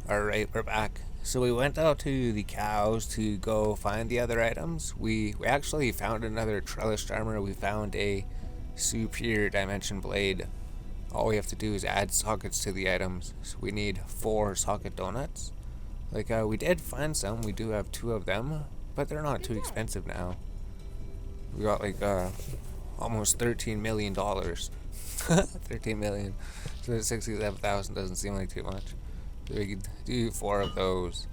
Alright, we're back. So we went out to the cows to go find the other items. We actually found another trellis charmer. We found a superior dimension blade. All we have to do is add sockets to the items. So we need 4 socket donuts. We did find some. We do have 2 of them, but they're not too expensive now. We got almost $13 million. 13 million. So 67,000 doesn't seem like too much. So we could do 4 of those.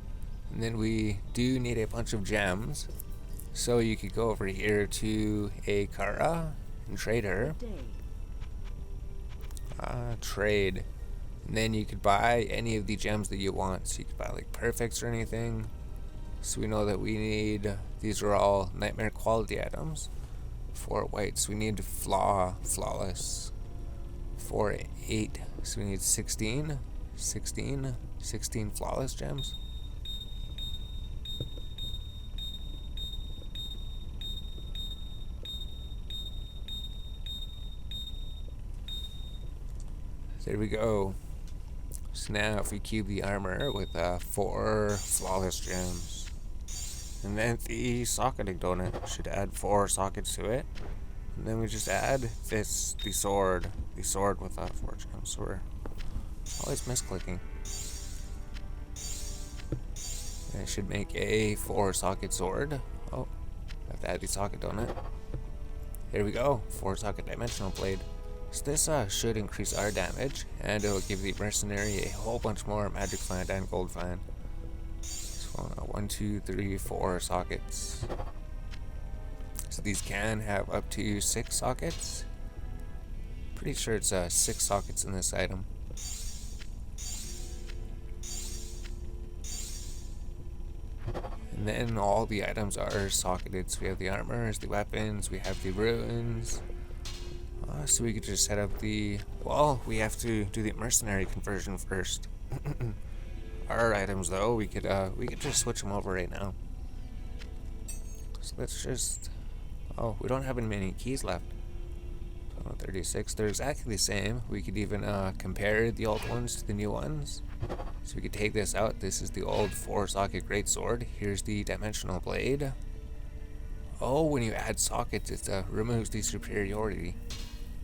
And then we do need a bunch of gems. So you could go over here to a Kara and trade her. Trade. And then you could buy any of the gems that you want. So you could buy perfects or anything. So we know that we need, these are all nightmare quality items. 4 whites. We need flawless. 4 8. So we need 16 flawless gems. There we go. So now if we cube the armor with 4 flawless gems, and then the socketing donut should add 4 sockets to it, and then we just add the sword with 4 gems. So we're always misclicking. And it should make a 4 socket sword. Oh, I have to add the socket donut. There we go, 4 socket dimensional blade. So this should increase our damage, and it'll give the Mercenary a whole bunch more magic find and gold find. So 1, 2, 3, 4 sockets. So these can have up to 6 sockets. Pretty sure it's 6 sockets in this item. And then all the items are socketed. So we have the armors, the weapons, we have the runes. So we could just set up the, well, we have to do the mercenary conversion first. Our items though, we could just switch them over right now. So let's just, oh, we don't have any many keys left. 36, they're exactly the same. We could even compare the old ones to the new ones. So we could take this out. This is the old 4 socket greatsword. Here's the dimensional blade. Oh, when you add sockets, it removes the superiority.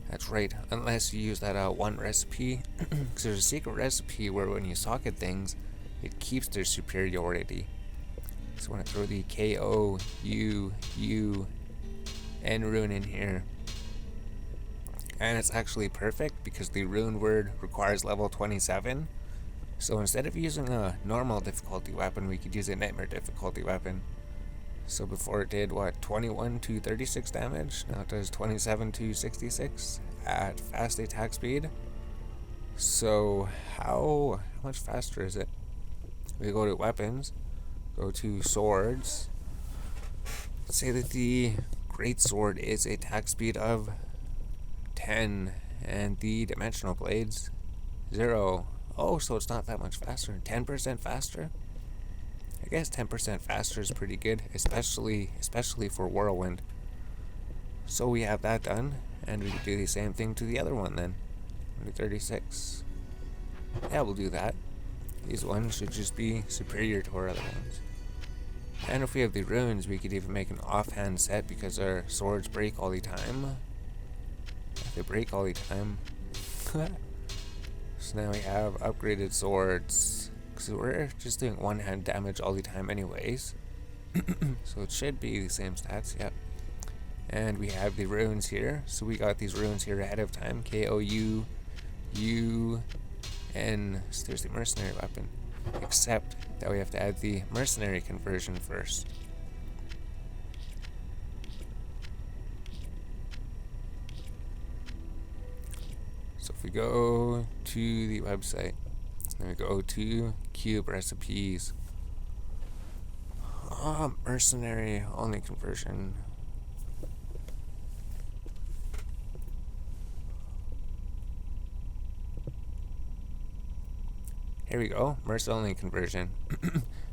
That's right, unless you use that one recipe, because there's a secret recipe where when you socket things, it keeps their superiority. So I want to throw the K-O-U-U-N rune in here. And it's actually perfect because the rune word requires level 27. So instead of using a normal difficulty weapon, we could use a nightmare difficulty weapon. So before it did, 21 to 36 damage, now it does 27 to 66 at fast attack speed. So how much faster is it? We go to weapons, go to swords. Let's say that the greatsword is attack speed of 10 and the dimensional blades 0. Oh, so it's not that much faster. 10% faster? I guess 10% faster is pretty good, especially for Whirlwind. So we have that done, and we can do the same thing to the other one then. 36. Yeah, we'll do that. These ones should just be superior to our other ones. And if we have the runes, we could even make an offhand set because our swords break all the time. They break all the time. So now we have upgraded swords. So we're just doing 1-hand damage all the time anyways. So it should be the same stats, yep. And we have the runes here. So we got these runes here ahead of time. K-O-U-U-N. So there's the mercenary weapon. Except that we have to add the mercenary conversion first. So if we go to the website, then we go to cube recipes. Mercenary only conversion. Here we go, merc only conversion.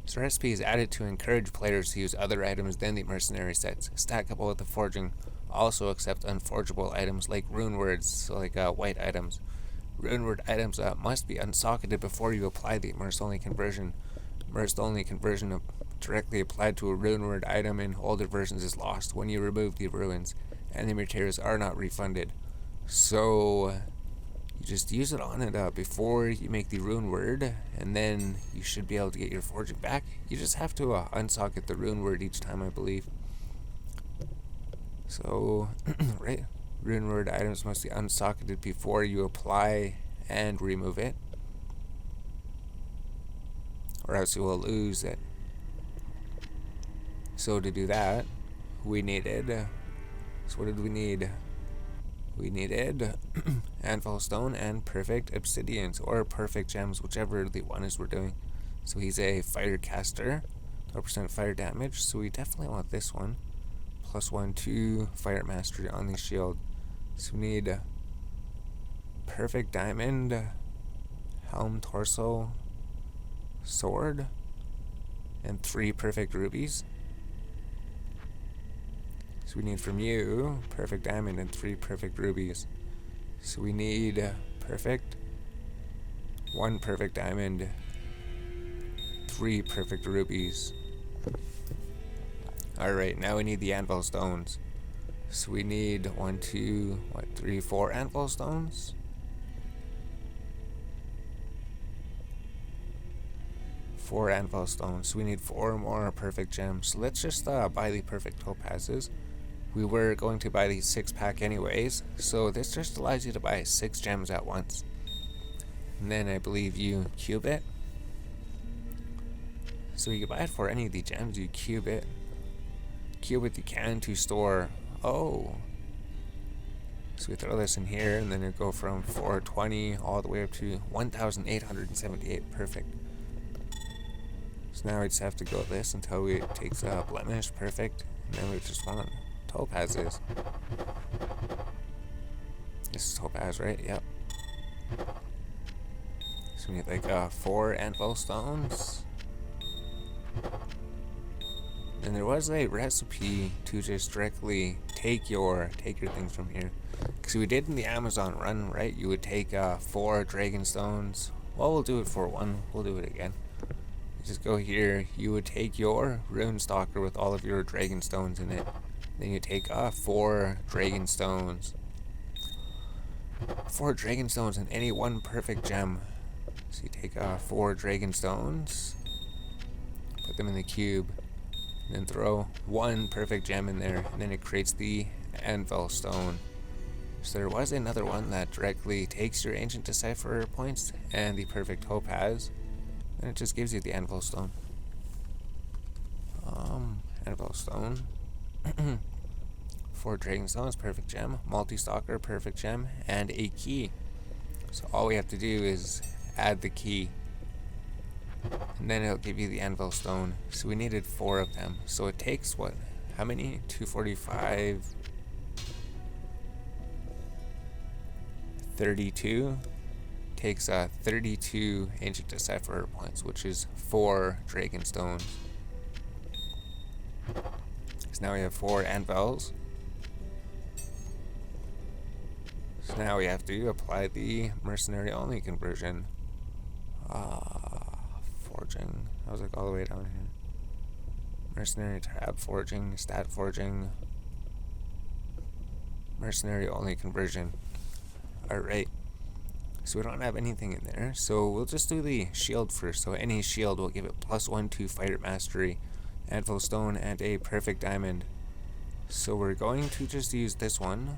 This recipe is added to encourage players to use other items than the mercenary sets, stackable with the forging. Also accept unforgeable items like rune words, so white items. Rune word items must be unsocketed before you apply the immersed only conversion. Immersed only conversion directly applied to a rune word item in older versions is lost when you remove the ruins, and the materials are not refunded. So you just use it on it before you make the rune word, and then you should be able to get your forging back. You just have to unsocket the rune word each time, I believe. So, right, rune word items must be unsocketed before you apply and remove it, or else you will lose it. So to do that, we needed, so what did we need? We needed anvil stone and perfect obsidians, or perfect gems, whichever the one is we're doing. So he's a fire caster, 12% fire damage, so we definitely want this one. +1 to fire mastery on the shield. So we need perfect diamond, helm, torso, sword, and 3 perfect rubies. So we need from you perfect diamond and 3 perfect rubies. So we need perfect, 1 perfect diamond, 3 perfect rubies. Alright, now we need the anvil stones. So we need 1, 2, 3, 4 anvil stones. 4 anvil stones. So we need 4 more perfect gems. So let's just buy the perfect topazes. We were going to buy the 6-pack anyways, so this just allows you to buy 6 gems at once. And then I believe you cube it. So you can buy it for any of the gems, you cube it. Cube it you can to store. Oh. So we throw this in here, and then it go from 420 all the way up to 1,878. Perfect. So now we just have to go with this until it takes a blemish. Perfect. And then we just want topazes. This is topaz, right? Yep. So we need like 4 anvil stones. And there was a recipe to just directly take your things from here. Because we did in the Amazon run, right? You would take 4 dragon stones. Well, we'll do it for 1. We'll do it again. You just go here. You would take your rune stalker with all of your dragon stones in it. Then you take 4 dragon stones. 4 dragon stones and any 1 perfect gem. So you take 4 dragon stones, put them in the cube, and then throw 1 perfect gem in there, and then it creates the anvil stone. So there was another one that directly takes your ancient decipher points and the perfect topaz, and it just gives you the anvil stone. Anvil stone. 4 dragon stones, perfect gem, multi-stalker, perfect gem, and a key. So all we have to do is add the key, and then it'll give you the anvil stone. So we needed 4 of them. So it takes what? How many? 245, 32. Takes 32 ancient decipher points, which is 4 dragon stones. So now we have 4 anvils. So now we have to apply the mercenary only conversion. Forging. I was like all the way down here. Mercenary tab forging, stat forging, mercenary only conversion. Alright. So we don't have anything in there. So we'll just do the shield first. So any shield will give it +1 to fighter mastery, anvil stone, and a perfect diamond. So we're going to just use this one.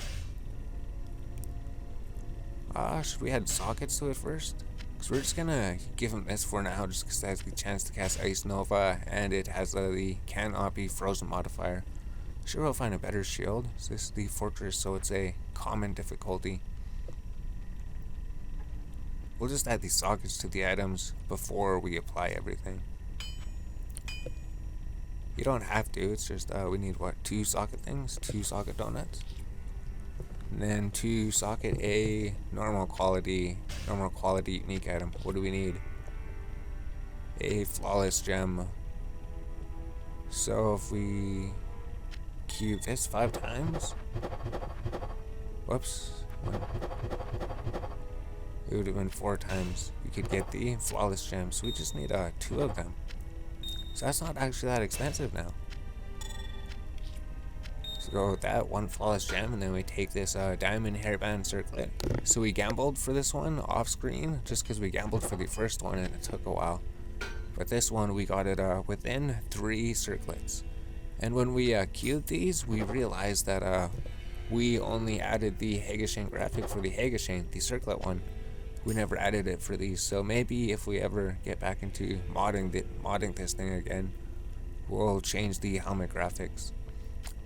Should we add sockets to it first? Because we're just gonna give him this for now, just because it has the chance to cast Ice Nova, and it has the cannot be frozen modifier. Sure, we'll find a better shield. So this is the fortress, so it's a common difficulty. We'll just add these sockets to the items before we apply everything. You don't have to, it's just we need what, 2 socket things? 2 socket donuts? And then 2 socket a normal quality unique item. What do we need? A flawless gem. So if we cube this 5 times. Whoops. 1. it would have been 4 times. We could get the flawless gem, so we just need 2 of them. So that's not actually that expensive now. So go with that 1 flawless gem, and then we take this diamond hairband circlet. So we gambled for this one off screen, just because we gambled for the first one and it took a while. But this one we got it within 3 circlets. And when we queued these, we realized that we only added the Hagashain graphic for the Hagashain, the circlet one. We never added it for these, so maybe if we ever get back into modding this thing again, we'll change the helmet graphics.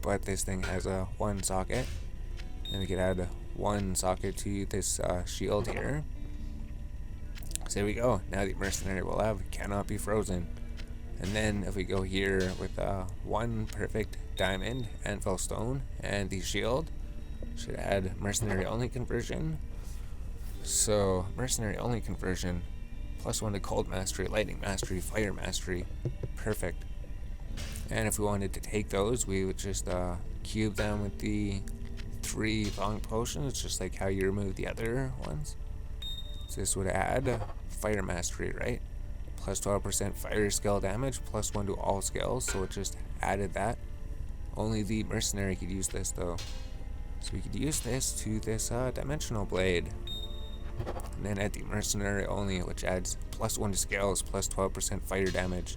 But this thing has a 1 socket, and we could add 1 socket to this shield here. So there we go. Now the mercenary will have cannot be frozen. And then if we go here with 1 perfect diamond anvil stone and the shield, should add mercenary only conversion. So mercenary only conversion, +1 to cold mastery, lightning mastery, fire mastery, perfect. And if we wanted to take those, we would just cube them with the 3 long potions, just like how you remove the other ones. So this would add fire mastery, right? +12% fire skill damage, +1 to all skills, so it just added that. Only the mercenary could use this though. So we could use this to this dimensional blade. And then add the mercenary only, which adds +1 to skills, +12% fire damage.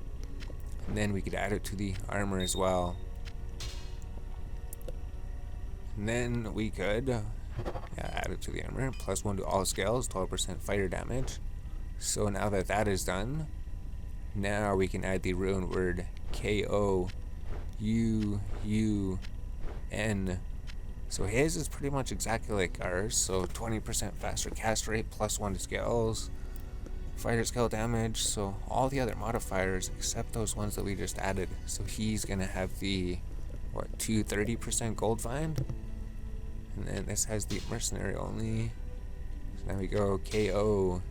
And then we could add it to the armor as well. And then we could add it to the armor, +1 to all skills, 12% fire damage. So now that that is done, now we can add the rune word K-O-U-U-N. So his is pretty much exactly like ours, so 20% faster cast rate, +1 to skills, fighter skill damage, so all the other modifiers except those ones that we just added. So he's gonna have the 230% gold find, and then this has the mercenary only. So now we go K-O-U-U-N,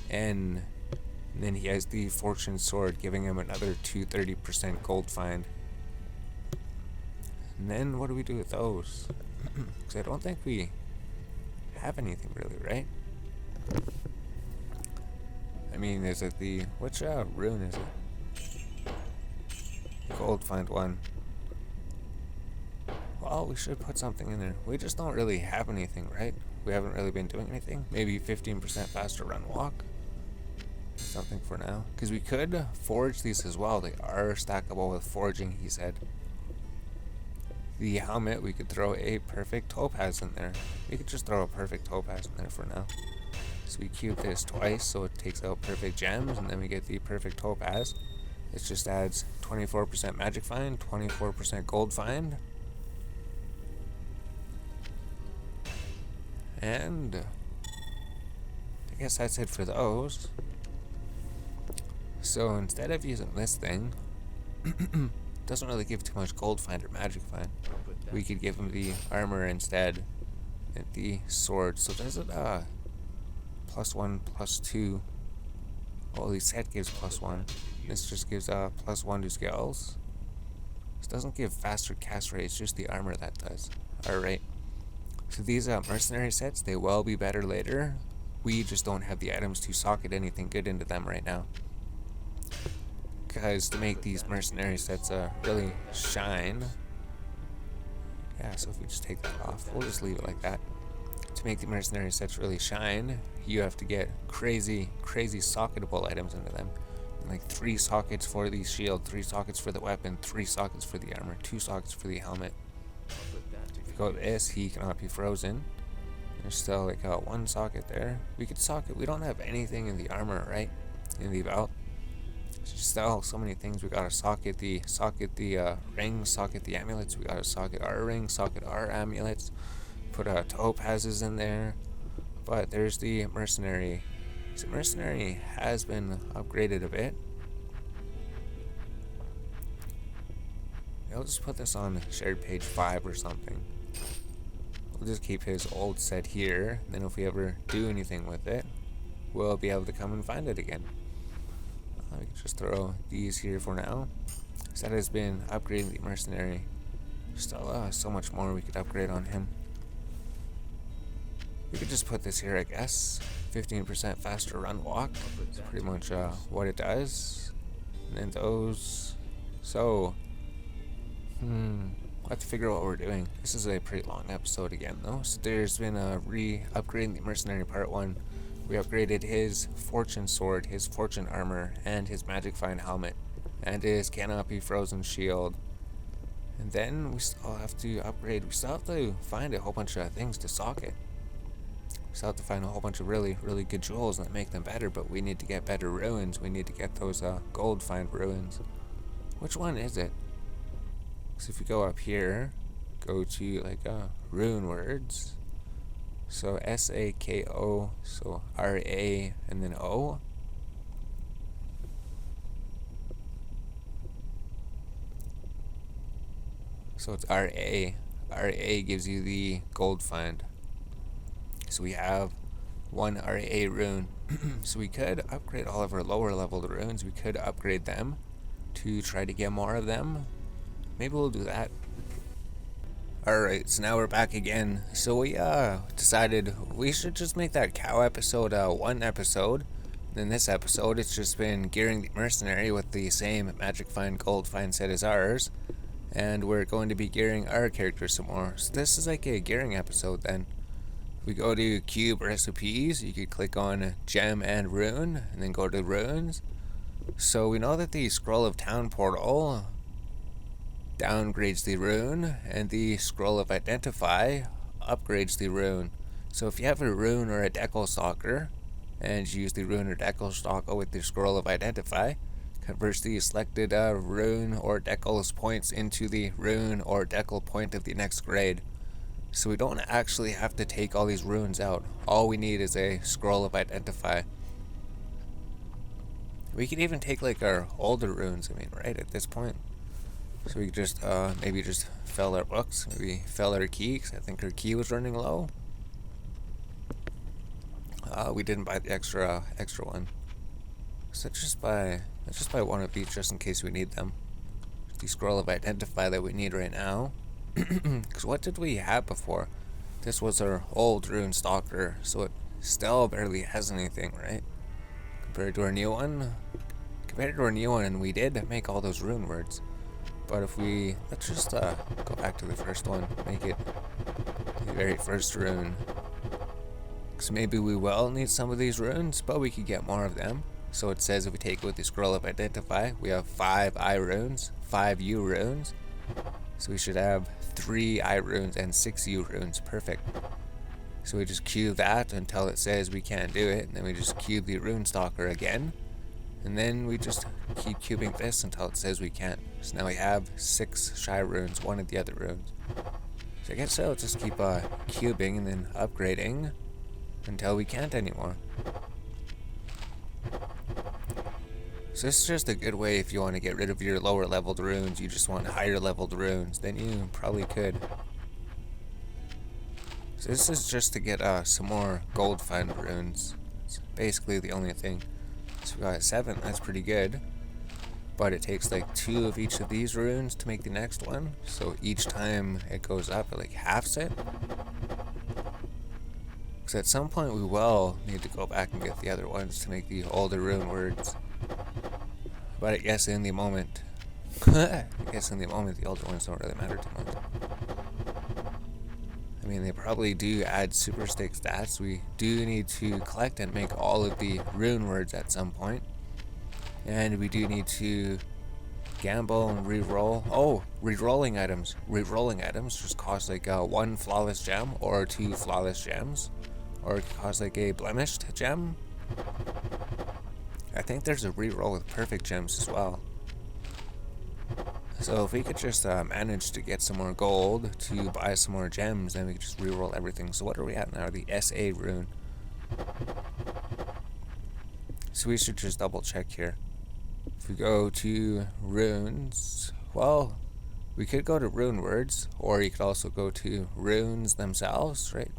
and then he has the fortune sword, giving him another 230% gold find. And then what do we do with those? Because I don't think we have anything really, right? I mean, is it the... which rune is it? Gold find 1. Well, we should put something in there. We just don't really have anything, right? We haven't really been doing anything. Maybe 15% faster run walk. Something for now. Because we could forge these as well. They are stackable with forging, he said. The helmet, we could throw a perfect topaz in there. We could just throw a perfect topaz in there for now. So we cube this twice, so it takes out perfect gems, and then we get the perfect topaz. It just adds 24% magic find, 24% gold find. And I guess that's it for those. So instead of using this thing, doesn't really give too much gold find or magic find. We could give him the armor instead, and the sword. So does it +1, +2? Well, the set gives +1. This just gives +1 to skills. This doesn't give faster cast rate. It's just the armor that does. All right. So these mercenary sets, they will be better later. We just don't have the items to socket anything good into them right now. Because to make these mercenary sets really shine, so if we just take that off, we'll just leave it like that. To make the mercenary sets really shine, you have to get crazy socketable items into them. Like 3 sockets for the shield, 3 sockets for the weapon, 3 sockets for the armor, 2 sockets for the helmet. If you go with this, he cannot be frozen. There's still like 1 socket there. We could socket. We don't have anything in the armor, right? In the belt. Still so many things. We gotta socket the ring, socket the amulets. We gotta socket our ring, socket our amulets, put topazes in there. But there's the mercenary. So mercenary has been upgraded a bit. I'll just put this on shared page 5 or something. We'll just keep his old set here. Then if we ever do anything with it, we'll be able to come and find it again. We can just throw these here for now. So that has been upgrading the mercenary. Still so much more we could upgrade on him. We could just put this here, I guess. 15% faster run walk. That's pretty much what it does. And then those. So, we'll have to figure out what we're doing. This is a pretty long episode again, though. So there's been a upgrading the Mercenary Part 1. We upgraded his Fortune Sword, his Fortune Armor, and his Magic Find Helmet, and his Canopy Frozen Shield. And then we still have to upgrade. We still have to find a whole bunch of things to socket. We still have to find a whole bunch of really, really good jewels that make them better, but we need to get better ruins. We need to get those gold find ruins. Which one is it? So if you go up here, go to like rune words. So S-A-K-O, so R-A and then O. So it's R-A. R-A gives you the gold find. So we have one R-A rune. So we could upgrade all of our lower leveled runes. We could upgrade them to try to get more of them. Maybe we'll do that. Alright, so now we're back again. So we decided we should just make that cow episode one episode. In this episode, it's just been gearing the Mercenary with the same Magic Find Gold Find set as ours. And we're going to be gearing our characters some more. So this is like a gearing episode then. We go to Cube Recipes, you could click on Gem and Rune, and then go to Runes. So we know that the Scroll of Town portal downgrades the rune, and the Scroll of Identify upgrades the rune. So if you have a rune or a decal stalker, and you use the rune or decal stalker with the Scroll of Identify, converts the selected rune or decal's points into the rune or decal point of the next grade. So we don't actually have to take all these runes out. All we need is a Scroll of Identify. We can even take like our older runes, I mean, right at this point. So we just maybe just fill our books, maybe fill our key, because I think our key was running low. We didn't buy the extra one. So let's just buy one of each just in case we need them. The Scroll of Identify that we need right now. Because what did we have before? This was our old rune stalker, so it still barely has anything, right? Compared to our new one. And we did make all those rune words. But if we, let's just go back to the first one, make it the very first rune. Because maybe we will need some of these runes, but we could get more of them. So it says if we take it with the Scroll of Identify, we have 5 I runes, 5 U runes. So we should have 3 I runes and 6 U runes, perfect. So we just cube that until it says we can't do it, and then we just cube the rune stalker again. And then we just keep cubing this until it says we can't. So now we have 6 shy runes, 1 of the other runes. So I guess I'll just keep cubing and then upgrading until we can't anymore. So this is just a good way if you want to get rid of your lower leveled runes, you just want higher leveled runes, then you probably could. So this is just to get some more gold find runes. It's basically the only thing. So we got 7, that's pretty good. But it takes like 2 of each of these runes to make the next one. So each time it goes up, it like halves it. Because at some point we will need to go back and get the other ones to make the older rune words. But I guess in the moment, the older ones don't really matter too much. I mean, they probably do add super stick stats. We do need to collect and make all of the rune words at some point. And we do need to gamble and re-roll. Oh, re-rolling items. Re-rolling items just cost like 1 flawless gem or 2 flawless gems. Or it could cost like a blemished gem. I think there's a re-roll with perfect gems as well. So if we could just manage to get some more gold to buy some more gems, then we could just re-roll everything. So what are we at now? The SA rune. So we should just double check here. If we go to runes, well, we could go to rune words, or you could also go to runes themselves, right?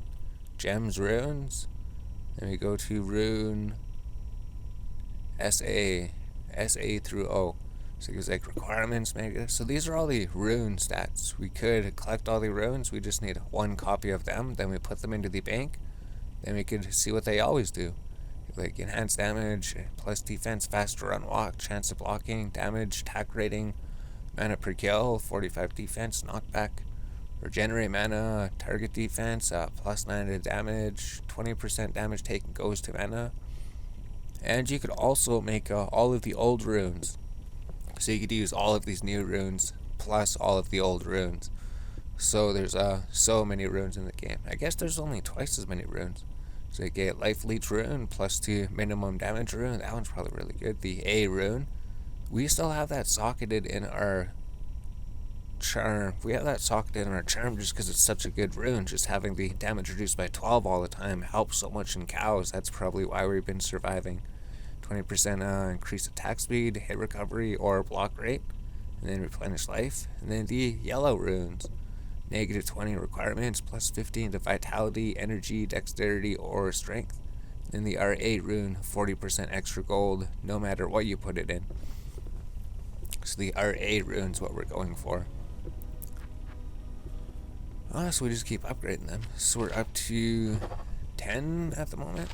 Gems runes. And we go to rune SA through O. So there's like requirements, maybe. So these are all the rune stats. We could collect all the runes. We just need 1 copy of them. Then we put them into the bank. then we could see what they always do. Like enhanced damage, plus defense, faster unlock, chance of blocking, damage, attack rating, mana per kill, 45 defense, knockback, regenerate mana, target defense, plus 9 to damage, 20% damage taken goes to mana. And you could also make all of the old runes. So you could use all of these new runes plus all of the old runes. So there's so many runes in the game. I guess there's only twice as many runes. So you get Life Leech rune plus 2 minimum damage rune. That one's probably really good. The A rune. We still have that socketed in our charm. We have that socketed in our charm just because it's such a good rune. Just having the damage reduced by 12 all the time helps so much in cows. That's probably why we've been surviving. 20% increased attack speed, hit recovery, or block rate. And then replenish life. And then the yellow runes. Negative 20 requirements, plus 15 to vitality, energy, dexterity, or strength. Then the R8 rune, 40% extra gold, no matter what you put it in. So the R8 rune's what we're going for. So we just keep upgrading them. So we're up to 10 at the moment.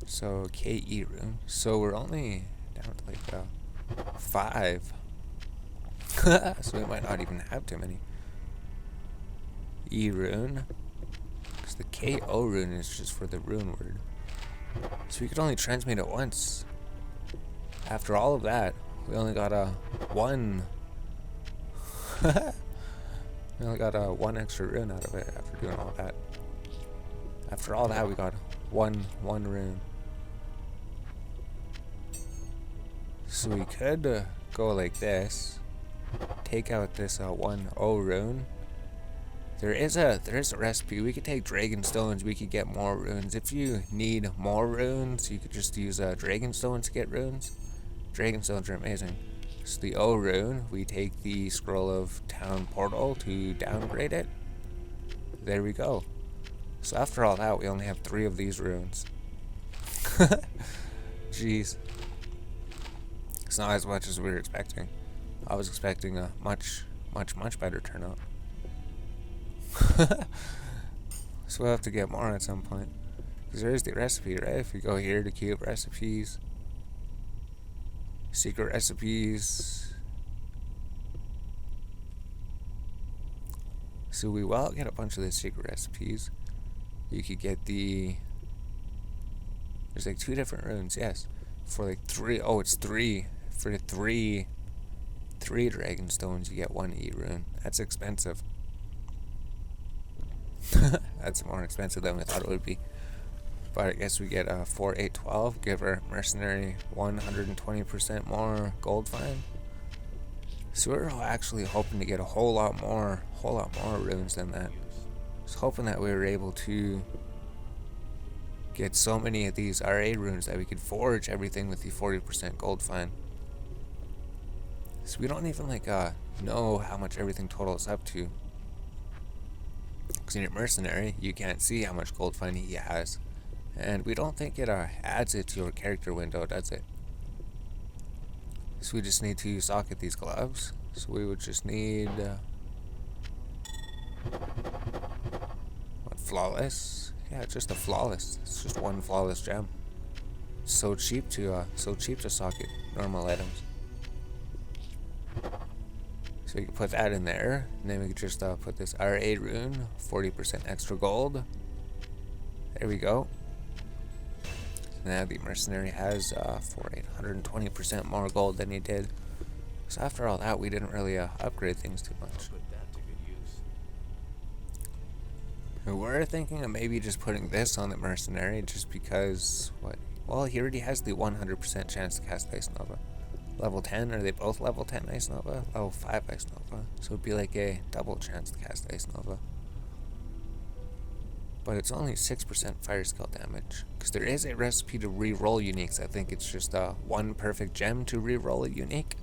So KE rune. So we're only down to like 5. So we might not even have too many. E rune. Because the KO rune is just for the rune word. So we could only transmute it once. After all of that, we only got a 1. We only got a 1 extra rune out of it after doing all that. After all that, we got one rune. So we could go like this. Take out this 1-0 rune. There is a recipe. We could take dragon stones. We could get more runes. If you need more runes, you could just use dragon stones to get runes. Dragon stones are amazing. So the O rune, we take the scroll of town portal to downgrade it. There we go. So after all that, we only have 3 of these runes. Jeez. It's not as much as we were expecting. I was expecting a much better turnout. So we'll have to get more at some point. Because there is the recipe, right? If we go here to cube recipes, secret recipes. So we will get a bunch of the secret recipes. You could get the... There's like 2 different runes, yes. For like 3... Oh, it's 3. For 3 dragon stones, you get 1 E rune. That's expensive. That's more expensive than we thought it would be. But I guess we get 4, 8, 12. Give our mercenary 120% more gold fine. So we're actually hoping to get a whole lot more runes than that. I was hoping that we were able to get so many of these RA runes that we could forge everything with the 40% gold fine. So we don't even know how much everything totals up to. Because in your mercenary, you can't see how much gold fine he has. And we don't think it adds it to your character window, does it? So we just need to socket these gloves. So we would just need... what, flawless? Yeah, just a flawless. It's just 1 flawless gem. It's so cheap to socket normal items. So we can put that in there, and then we can just put this R8 rune, 40% extra gold. There we go. Now the mercenary has 120% more gold than he did. So after all that, we didn't really upgrade things too much. We were thinking of maybe just putting this on the mercenary, just because, what? Well, he already has the 100% chance to cast Ice Nova. Level 10, are they both level 10 Ice Nova? Level 5 Ice Nova. So it'd be like a double chance to cast Ice Nova. But it's only 6% fire skill damage. Because there is a recipe to re-roll uniques. I think it's just 1 perfect gem to re-roll a unique.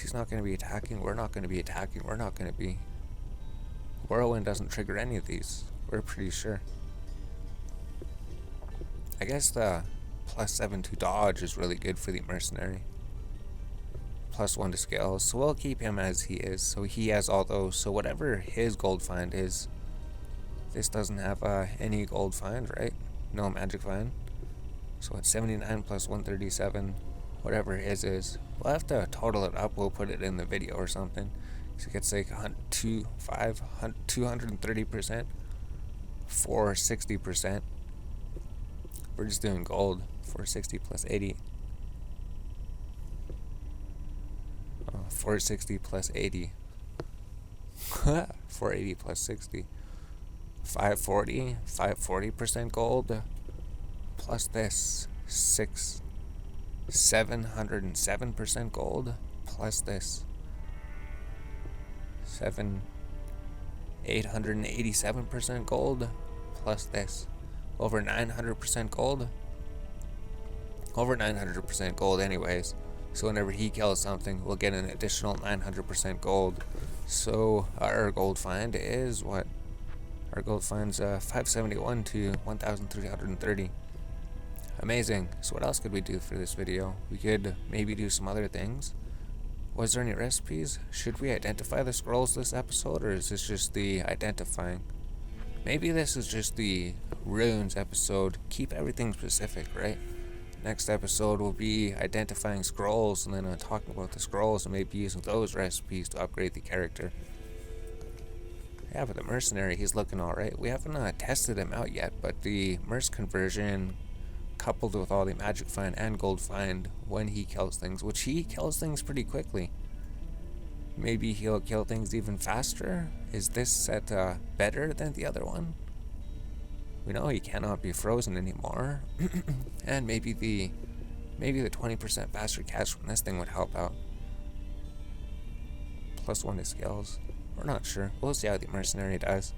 He's not going to be attacking, we're not going to be attacking, we're not going to be... Whirlwind doesn't trigger any of these. We're pretty sure. I guess the +7 to dodge is really good for the Mercenary. +1 to skills, so we'll keep him as he is. So he has all those, so whatever his gold find is, this doesn't have any gold find, right? No magic find. So it's 79 plus 137, whatever his is. We'll have to total it up, we'll put it in the video or something. So it gets like 230%, 460%. We're just doing gold, 460 plus 80. 460 plus 80. 480 plus 60. 540% gold. Plus this, 707% gold. Plus this, 887% gold. Plus this, over 900% gold. Over 900% gold anyways. So whenever he kills something, we'll get an additional 900% gold. So our gold find is what? Our gold find's 571 to 1,330. Amazing. So what else could we do for this video? We could maybe do some other things. Was there any recipes? Should we identify the scrolls this episode, or is this just the identifying? Maybe this is just the runes episode. Keep everything specific, right? Next episode will be identifying scrolls, and then talking about the scrolls and maybe using those recipes to upgrade the character. Yeah, but the Mercenary, he's looking alright. We haven't tested him out yet, but the Merc conversion coupled with all the magic find and gold find when he kills things, which he kills things pretty quickly. Maybe he'll kill things even faster. Is this set better than the other one? We know he cannot be frozen anymore. And maybe the 20% faster catch from this thing would help out. +1 to skills. We're not sure. We'll see how the Mercenary does.